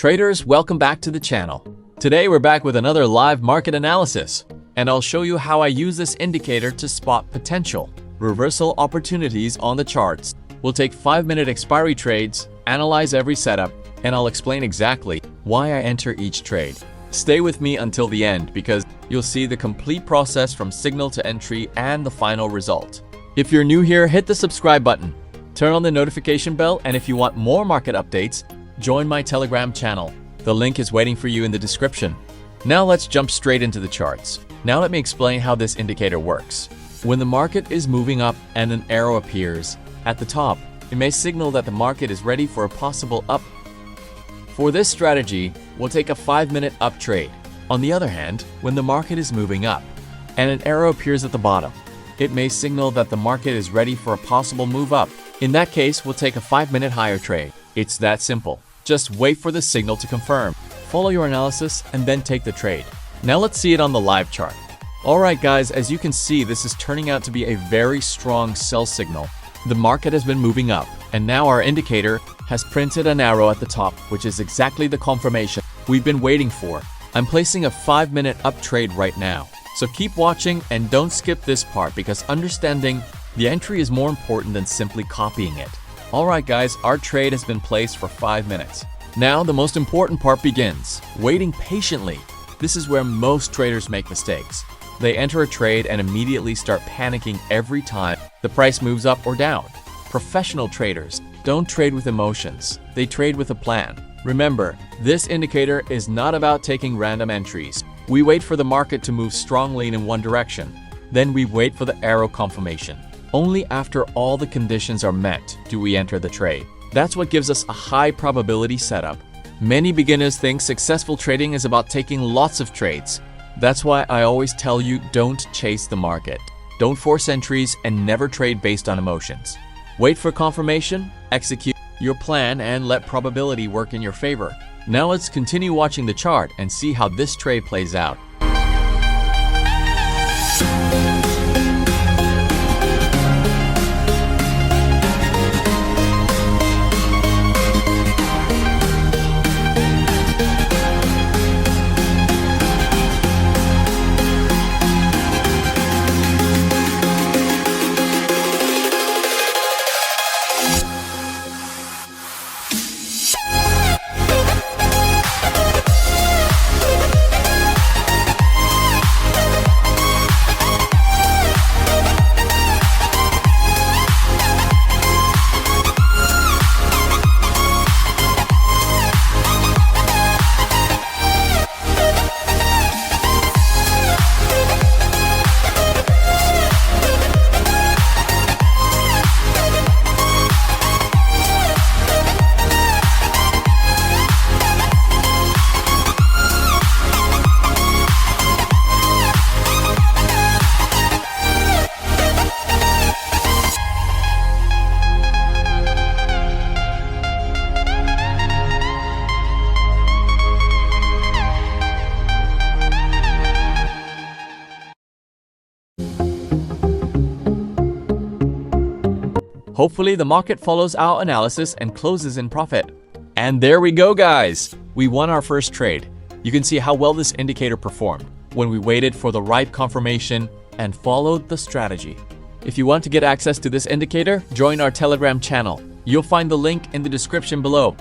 Traders, welcome back to the channel. Today we're back with another live market analysis, and I'll show you how I use this indicator to spot potential reversal opportunities on the charts. We'll take 5-minute expiry trades, analyze every setup, and I'll explain exactly why I enter each trade. Stay with me until the end because you'll see the complete process from signal to entry and the final result. If you're new here, hit the subscribe button, turn on the notification bell, and if you want more market updates, join my Telegram channel. The link is waiting for you in the description. Now let's jump straight into the charts. Now let me explain how this indicator works. When the market is moving up and an arrow appears at the top, it may signal that the market is ready for a possible up. For this strategy, we'll take a 5-minute up trade. On the other hand, when the market is moving up and an arrow appears at the bottom, it may signal that the market is ready for a possible move up. In that case, we'll take a 5-minute higher trade. It's that simple. Just wait for the signal to confirm. Follow your analysis and then take the trade. Now let's see it on the live chart. Alright guys, as you can see, this is turning out to be a very strong sell signal. The market has been moving up, and now our indicator has printed an arrow at the top, which is exactly the confirmation we've been waiting for. I'm placing a 5-minute up trade right now. So keep watching and don't skip this part because understanding the entry is more important than simply copying it. Alright guys, our trade has been placed for 5 minutes. Now the most important part begins, waiting patiently. This is where most traders make mistakes. They enter a trade and immediately start panicking every time the price moves up or down. Professional traders don't trade with emotions, they trade with a plan. Remember, this indicator is not about taking random entries. We wait for the market to move strongly in one direction. Then we wait for the arrow confirmation. Only after all the conditions are met do we enter the trade. That's what gives us a high probability setup. Many beginners think successful trading is about taking lots of trades. That's why I always tell you don't chase the market. Don't force entries and never trade based on emotions. Wait for confirmation, execute your plan, and let probability work in your favor. Now let's continue watching the chart and see how this trade plays out. Hopefully the market follows our analysis and closes in profit. And there we go guys! We won our first trade. You can see how well this indicator performed when we waited for the right confirmation and followed the strategy. If you want to get access to this indicator, join our Telegram channel. You'll find the link in the description below.